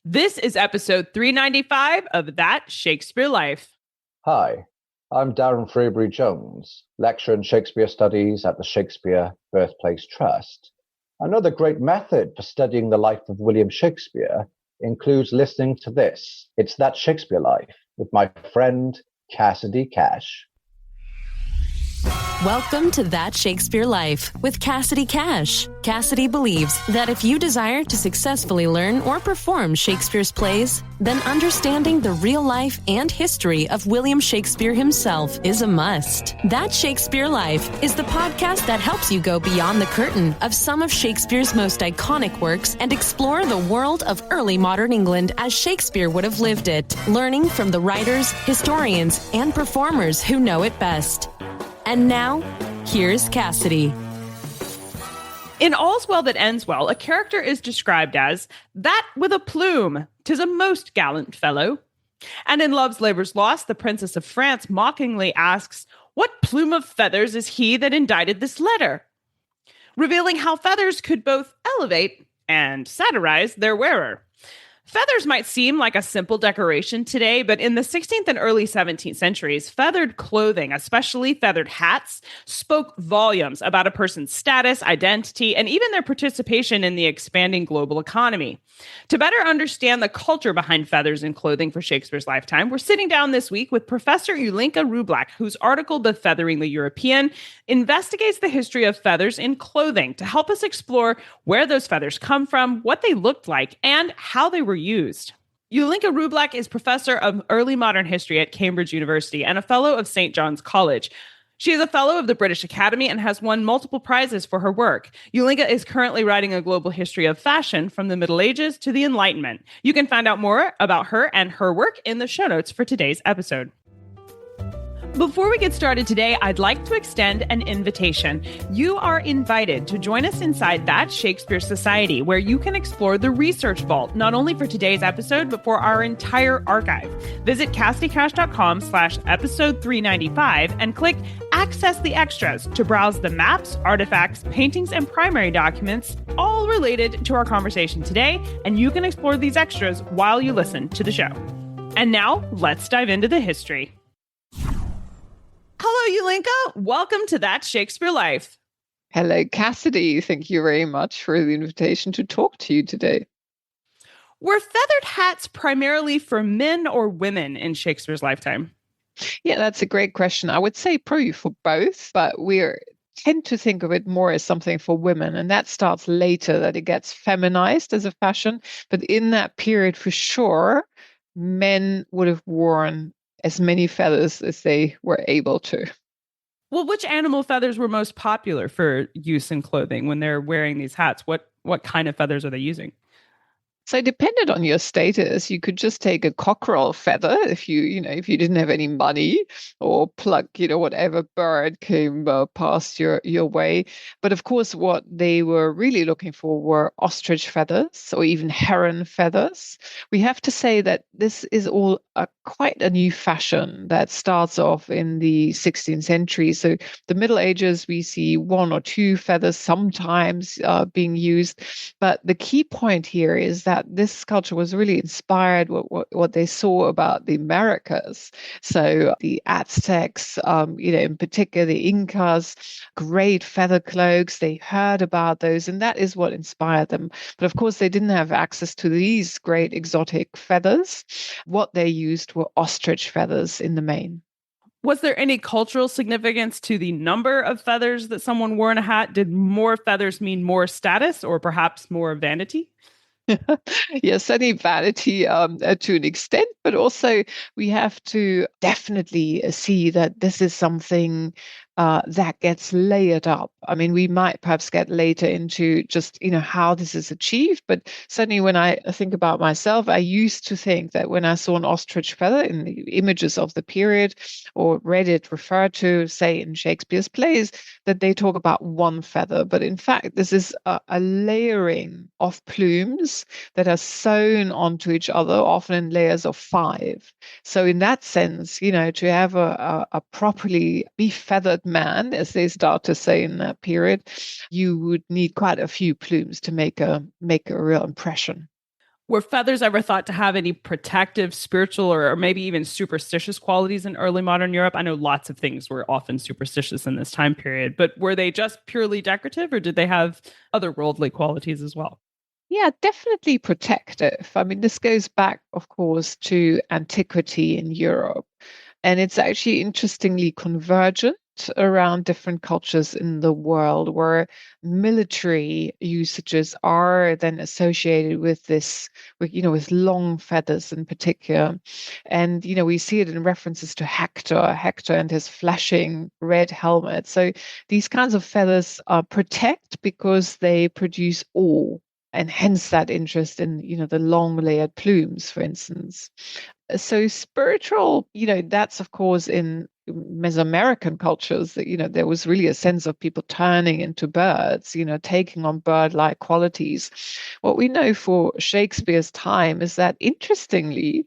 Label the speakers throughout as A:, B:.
A: This is episode 395 of That Shakespeare Life.
B: Hi, I'm Darren Freebury Jones, lecturer in Shakespeare Studies at the Shakespeare Birthplace Trust. Another great method for studying the life of William Shakespeare includes listening to this. It's That Shakespeare Life with my friend Cassidy Cash.
C: Welcome to That Shakespeare Life with Cassidy Cash. Cassidy believes that if you desire to successfully learn or perform Shakespeare's plays, then understanding the real life and history of William Shakespeare himself is a must. That Shakespeare Life is the podcast that helps you go beyond the curtain of some of Shakespeare's most iconic works and explore the world of early modern England as Shakespeare would have lived it, learning from the writers, historians, and performers who know it best. And now, here's Cassidy.
A: In All's Well That Ends Well, a character is described as that with a plume, 'tis a most gallant fellow. And in Love's Labour's Lost, the Princess of France mockingly asks, what plume of feathers is he that indited this letter? Revealing how feathers could both elevate and satirize their wearer. Feathers might seem like a simple decoration today, but in the 16th and early 17th centuries, feathered clothing, especially feathered hats, spoke volumes about a person's status, identity, and even their participation in the expanding global economy. To better understand the culture behind feathers in clothing for Shakespeare's lifetime, we're sitting down this week with Professor Ulinka Rublack, whose article, Befeathering the European, investigates the history of feathers in clothing to help us explore where those feathers come from, what they looked like, and how they were used. Ulinka Rublack is professor of early modern history at Cambridge University and a fellow of St. John's College. She is a fellow of the British Academy and has won multiple prizes for her work. Ulinka is currently writing a global history of fashion from the Middle Ages to the Enlightenment. You can find out more about her and her work in the show notes for today's episode. Before we get started today, I'd like to extend an invitation. You are invited to join us inside That Shakespeare Society, where you can explore the research vault, not only for today's episode, but for our entire archive. Visit CassidyCash.com/episode 395 and click Access the Extras to browse the maps, artifacts, paintings, and primary documents, all related to our conversation today, and you can explore these extras while you listen to the show. And now, let's dive into the history. Hello, Ulinka. Welcome to That Shakespeare Life.
D: Hello, Cassidy. Thank you very much for the invitation to talk to you today.
A: Were feathered hats primarily for men or women in Shakespeare's lifetime?
D: Yeah, that's a great question. I would say probably for both, but we tend to think of it more as something for women. And that starts later, that it gets feminized as a fashion. But in that period, for sure, men would have worn as many feathers as they were able to.
A: Well, which animal feathers were most popular for use in clothing when they're wearing these hats? What kind of feathers are they using?
D: So it depended on your status. You could just take a cockerel feather if you didn't have any money, or pluck, whatever bird came past your way. But of course, what they were really looking for were ostrich feathers or even heron feathers. We have to say that this is all quite a new fashion that starts off in the 16th century. So the Middle Ages, we see one or two feathers sometimes being used. But the key point here is that this culture was really inspired what they saw about the Americas. So the Aztecs, in particular the Incas, great feather cloaks. They heard about those, and that is what inspired them. But of course, they didn't have access to these great exotic feathers. What they used were ostrich feathers in the main.
A: Was there any cultural significance to the number of feathers that someone wore in a hat? Did more feathers mean more status or perhaps more vanity?
D: Yes, certainly vanity to an extent, but also we have to definitely see that this is something that gets layered up. I mean, we might perhaps get later into just, how this is achieved, but certainly when I think about myself, I used to think that when I saw an ostrich feather in the images of the period or read it referred to, say, in Shakespeare's plays, that they talk about one feather. But in fact, this is a layering of plumes that are sewn onto each other, often in layers of 5. So in that sense, to have a properly befeathered man, as they start to say in that period, you would need quite a few plumes to make a real impression.
A: Were feathers ever thought to have any protective, spiritual, or maybe even superstitious qualities in early modern Europe? I know lots of things were often superstitious in this time period, but were they just purely decorative or did they have other worldly qualities as well?
D: Yeah, definitely protective. I mean, this goes back, of course, to antiquity in Europe. And it's actually interestingly convergent around different cultures in the world where military usages are then associated with this, with long feathers in particular. And, we see it in references to Hector and his flashing red helmet. So these kinds of feathers protect because they produce awe. And hence that interest in, the long layered plumes, for instance. So spiritual, that's of course in Mesoamerican cultures that, there was really a sense of people turning into birds, taking on bird-like qualities. What we know for Shakespeare's time is that interestingly,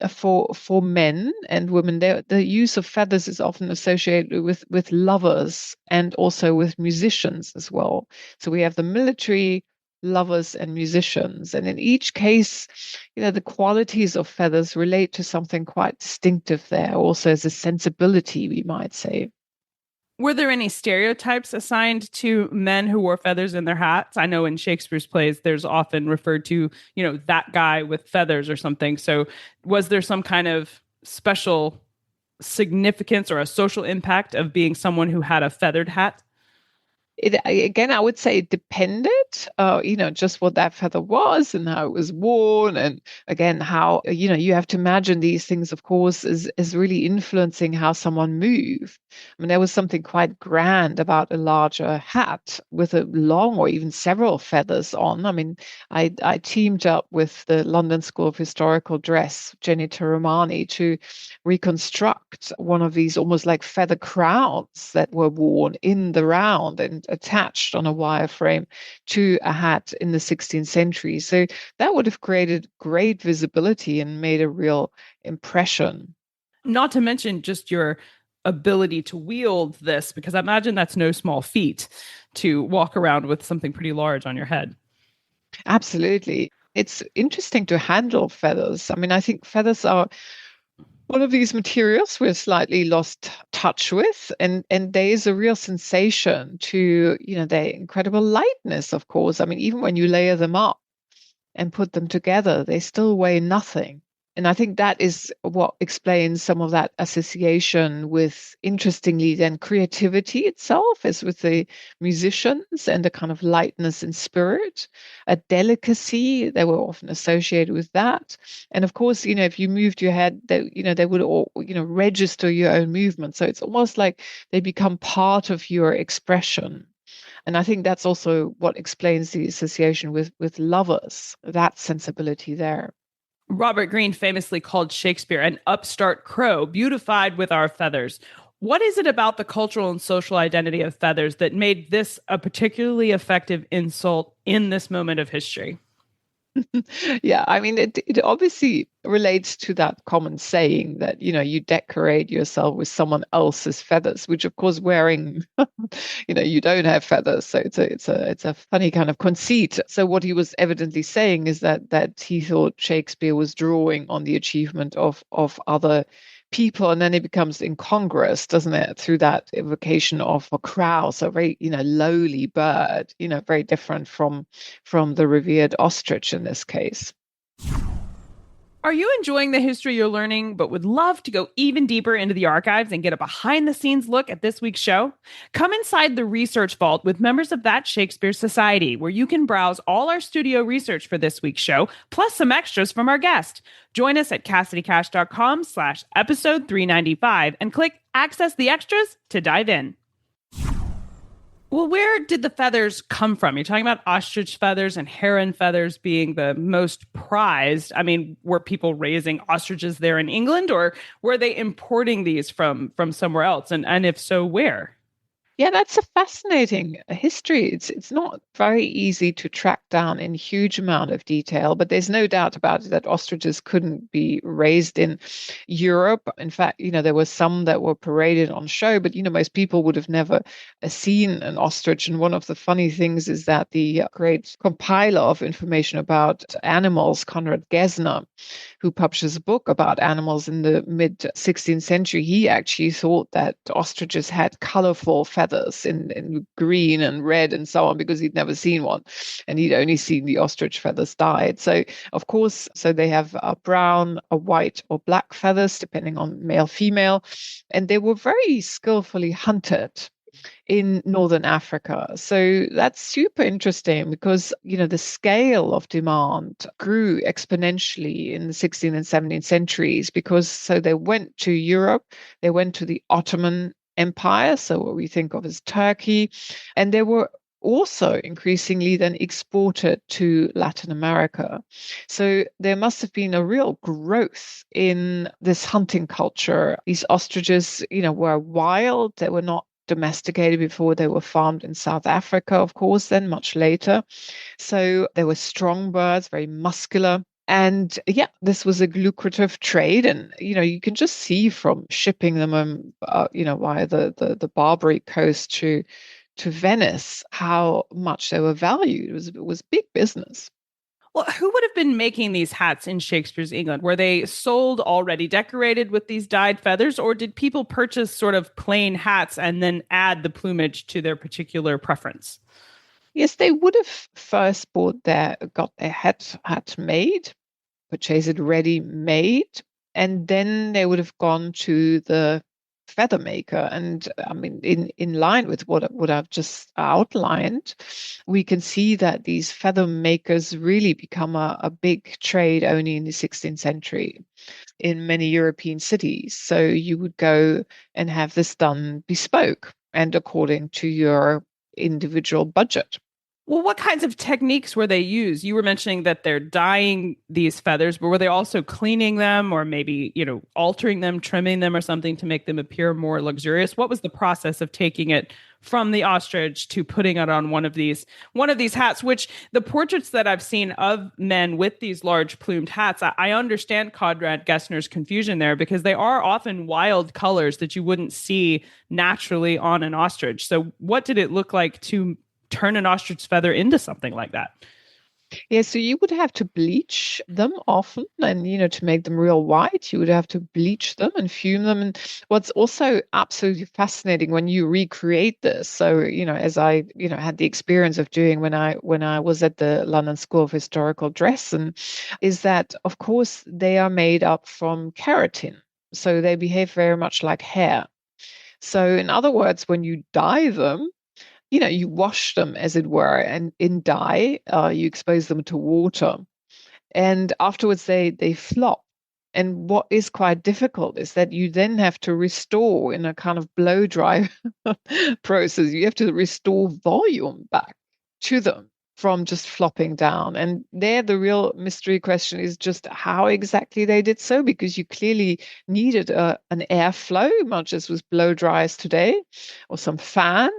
D: for men and women, the use of feathers is often associated with lovers and also with musicians as well. So we have the military, lovers and musicians. And in each case, the qualities of feathers relate to something quite distinctive there, also as a sensibility, we might say.
A: Were there any stereotypes assigned to men who wore feathers in their hats? I know in Shakespeare's plays, there's often referred to, that guy with feathers or something. So was there some kind of special significance or a social impact of being someone who had a feathered hat?
D: Again, I would say it depended, just what that feather was and how it was worn. And again, how, you have to imagine these things, of course, is really influencing how someone moved. I mean, there was something quite grand about a larger hat with a long or even several feathers on. I mean, I teamed up with the London School of Historical Dress, Jenny Romani, to reconstruct one of these almost like feather crowns that were worn in the round and attached on a wireframe to a hat in the 16th century. So that would have created great visibility and made a real impression.
A: Not to mention just your ability to wield this, because I imagine that's no small feat to walk around with something pretty large on your head.
D: Absolutely. It's interesting to handle feathers. I mean, I think feathers are one of these materials we're slightly lost touch with, and there is a real sensation to, their incredible lightness, of course. I mean, even when you layer them up and put them together, they still weigh nothing. And I think that is what explains some of that association with, interestingly, then creativity itself, as with the musicians, and a kind of lightness in spirit, a delicacy. They were often associated with that. And of course, if you moved your head, they would all, register your own movement. So it's almost like they become part of your expression. And I think that's also what explains the association with lovers, that sensibility there.
A: Robert Greene famously called Shakespeare an upstart crow, beautified with our feathers. What is it about the cultural and social identity of feathers that made this a particularly effective insult in this moment of history?
D: Yeah, I mean, it obviously relates to that common saying that, you decorate yourself with someone else's feathers, which of course wearing, you don't have feathers. So it's a funny kind of conceit. So what he was evidently saying is that he thought Shakespeare was drawing on the achievement of other people, and then it becomes incongruous, doesn't it, through that evocation of a crow, so very lowly bird, very different from the revered ostrich in this case.
A: Are you enjoying the history you're learning, but would love to go even deeper into the archives and get a behind-the-scenes look at this week's show? Come inside the Research Vault with members of that Shakespeare Society, where you can browse all our studio research for this week's show, plus some extras from our guest. Join us at CassidyCash.com/episode 395 and click Access the Extras to dive in. Well, where did the feathers come from? You're talking about ostrich feathers and heron feathers being the most prized. I mean, were people raising ostriches there in England, or were they importing these from somewhere else? And if so, where?
D: Yeah, that's a fascinating history. It's not very easy to track down in huge amount of detail, but there's no doubt about it that ostriches couldn't be raised in Europe. In fact, there were some that were paraded on show, but most people would have never seen an ostrich. And one of the funny things is that the great compiler of information about animals, Conrad Gesner, who publishes a book about animals in the mid 16th century, he actually thought that ostriches had colorful feathers in green and red and so on, because he'd never seen one and he'd only seen the ostrich feathers dyed. So, of course, they have a brown, a white, or black feathers, depending on male, female. And they were very skillfully hunted in Northern Africa. So that's super interesting because, the scale of demand grew exponentially in the 16th and 17th centuries because they went to Europe, they went to the Ottoman Empire, so what we think of as Turkey, and they were also increasingly then exported to Latin America. So there must have been a real growth in this hunting culture. These ostriches, were wild. They were not domesticated before. They were farmed in South Africa, of course, then much later. So they were strong birds, very muscular. And yeah, this was a lucrative trade. And, you can just see from shipping them, via the Barbary coast to Venice, how much they were valued. It was big business.
A: Well, who would have been making these hats in Shakespeare's England? Were they sold already decorated with these dyed feathers, or did people purchase sort of plain hats and then add the plumage to their particular preference?
D: Yes, they would have first got their hat made, purchased it ready made, and then they would have gone to the feather maker. And I mean, in line with what I've just outlined, we can see that these feather makers really become a big trade only in the 16th century in many European cities. So you would go and have this done bespoke and according to your individual budget.
A: Well, what kinds of techniques were they used? You were mentioning that they're dyeing these feathers, but were they also cleaning them or maybe, altering them, trimming them or something to make them appear more luxurious? What was the process of taking it from the ostrich to putting it on one of these hats, which the portraits that I've seen of men with these large plumed hats, I understand Conrad Gessner's confusion there because they are often wild colors that you wouldn't see naturally on an ostrich. So what did it look like to turn an ostrich feather into something like that?
D: Yeah, so you would have to bleach them often, and to make them real white, you would have to bleach them and fume them. And what's also absolutely fascinating when you recreate this, so as I had the experience of doing when I was at the London School of Historical Dress, and is that of course they are made up from keratin, so they behave very much like hair. So in other words, when you dye them, you wash them, as it were, and in dye, you expose them to water. And afterwards, they flop. And what is quite difficult is that you then have to restore in a kind of blow dry process. You have to restore volume back to them from just flopping down. And there, the real mystery question is just how exactly they did so, because you clearly needed an airflow, much as with blow dryers today, or some fan.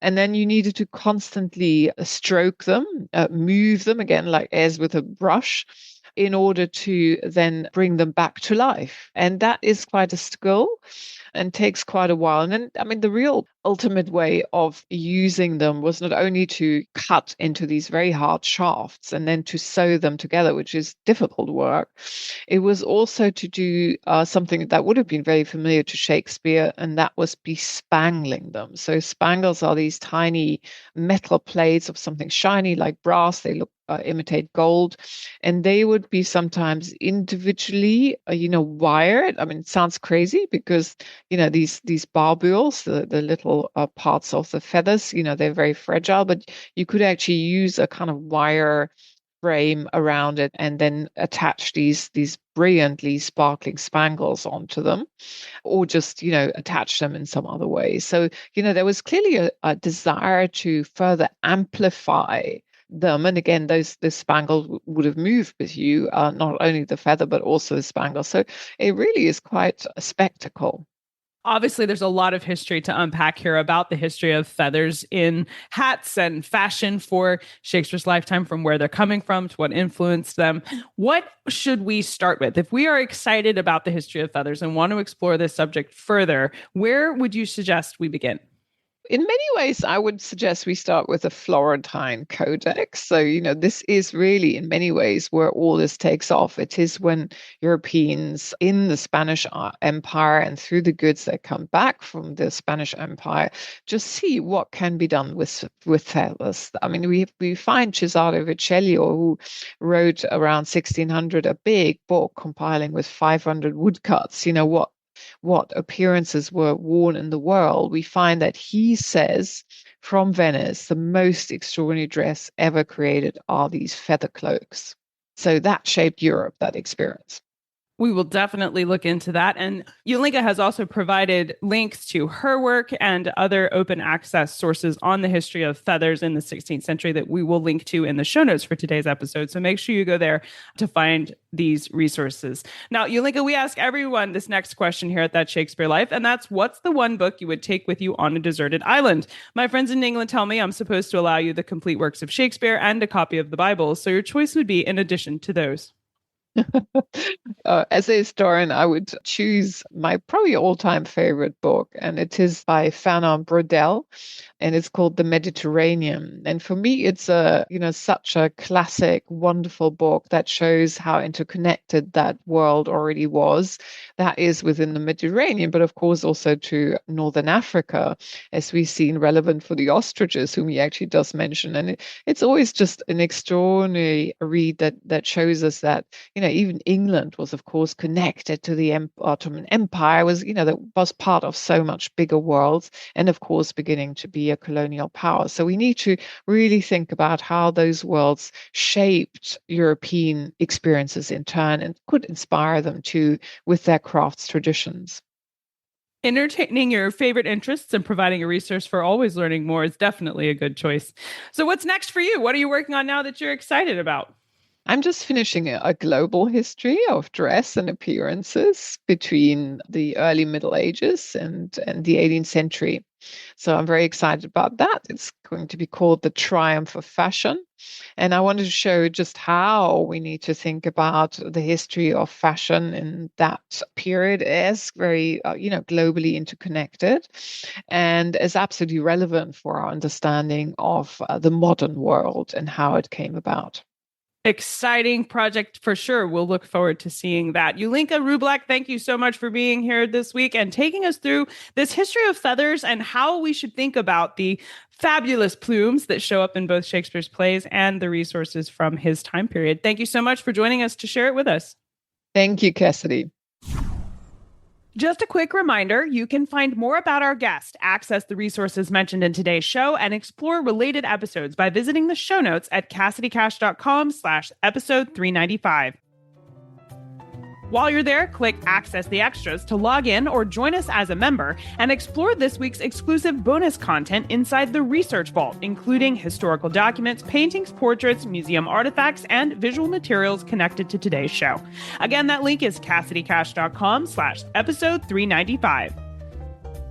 D: And then you needed to constantly stroke them, move them again, like as with a brush, in order to then bring them back to life. And that is quite a skill and takes quite a while. And then, I mean, the real ultimate way of using them was not only to cut into these very hard shafts and then to sew them together, which is difficult work. It was also to do something that would have been very familiar to Shakespeare, and that was bespangling them. So spangles are these tiny metal plates of something shiny like brass. They look imitate gold, and they would be sometimes individually, wired. I mean, it sounds crazy because these barbules, the little parts of the feathers, they're very fragile, but you could actually use a kind of wire frame around it and then attach these brilliantly sparkling spangles onto them, or just attach them in some other way. So there was clearly a desire to further amplify them. And again, those spangles would have moved with you, not only the feather, but also the spangle. So it really is quite a spectacle.
A: Obviously, there's a lot of history to unpack here about the history of feathers in hats and fashion for Shakespeare's lifetime, from where they're coming from to what influenced them. What should we start with? If we are excited about the history of feathers and want to explore this subject further, where would you suggest we begin?
D: In many ways, I would suggest we start with the Florentine Codex. So, this is really, in many ways, where all this takes off. It is when Europeans in the Spanish Empire and through the goods that come back from the Spanish Empire just see what can be done with feathers. I mean, we find Cesare Vecellio, who wrote around 1600 a big book compiling with 500 woodcuts, what appearances were worn in the world. We find that he says from Venice, the most extraordinary dress ever created are these feather cloaks. So that shaped Europe, that experience.
A: We will definitely look into that. And Ulinka has also provided links to her work and other open access sources on the history of feathers in the 16th century that we will link to in the show notes for today's episode. So make sure you go there to find these resources. Now, Ulinka, we ask everyone this next question here at That Shakespeare Life, and that's, what's the one book you would take with you on a deserted island? My friends in England tell me I'm supposed to allow you the complete works of Shakespeare and a copy of the Bible. So your choice would be in addition to those.
D: As a historian, I would choose my probably all-time favorite book, and it is by Fernand Braudel, and it's called The Mediterranean. And for me, it's such a classic, wonderful book that shows how interconnected that world already was. That is within the Mediterranean, but of course also to Northern Africa, as we've seen, relevant for the ostriches, whom he actually does mention. And it's always just an extraordinary read that shows us that even England was, of course, connected to the Ottoman Empire, that was part of so much bigger world, and of course beginning to be a colonial power. So we need to really think about how those worlds shaped European experiences in turn and could inspire them too with their crafts traditions.
A: Entertaining your favorite interests and providing a resource for always learning more is definitely a good choice. So what's next for you? What are you working on now that you're excited about?
D: I'm just finishing a global history of dress and appearances between the early Middle Ages and the 18th century. So I'm very excited about that. It's going to be called The Triumph of Fashion. And I wanted to show just how we need to think about the history of fashion in that period as very, globally interconnected and as absolutely relevant for our understanding of the modern world and how it came about.
A: Exciting project for sure. We'll look forward to seeing that. Ulinka Rublack, thank you so much for being here this week and taking us through this history of feathers and how we should think about the fabulous plumes that show up in both Shakespeare's plays and the resources from his time period. Thank you so much for joining us to share it with us.
D: Thank you, Cassidy.
A: Just a quick reminder, you can find more about our guest, access the resources mentioned in today's show, and explore related episodes by visiting the show notes at CassidyCash.com/episode 395. While you're there, click Access the Extras to log in or join us as a member and explore this week's exclusive bonus content inside the Research Vault, including historical documents, paintings, portraits, museum artifacts, and visual materials connected to today's show. Again, that link is CassidyCash.com/episode 395.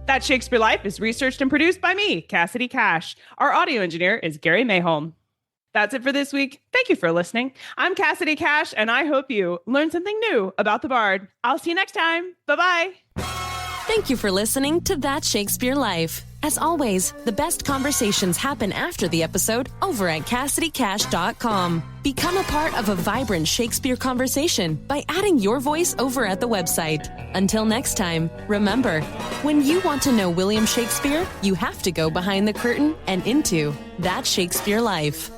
A: That Shakespeare Life is researched and produced by me, Cassidy Cash. Our audio engineer is Gary Mayholm. That's it for this week. Thank you for listening. I'm Cassidy Cash, and I hope you learned something new about the Bard. I'll see you next time. Bye-bye.
C: Thank you for listening to That Shakespeare Life. As always, the best conversations happen after the episode over at CassidyCash.com. Become a part of a vibrant Shakespeare conversation by adding your voice over at the website. Until next time, remember, when you want to know William Shakespeare, you have to go behind the curtain and into That Shakespeare Life.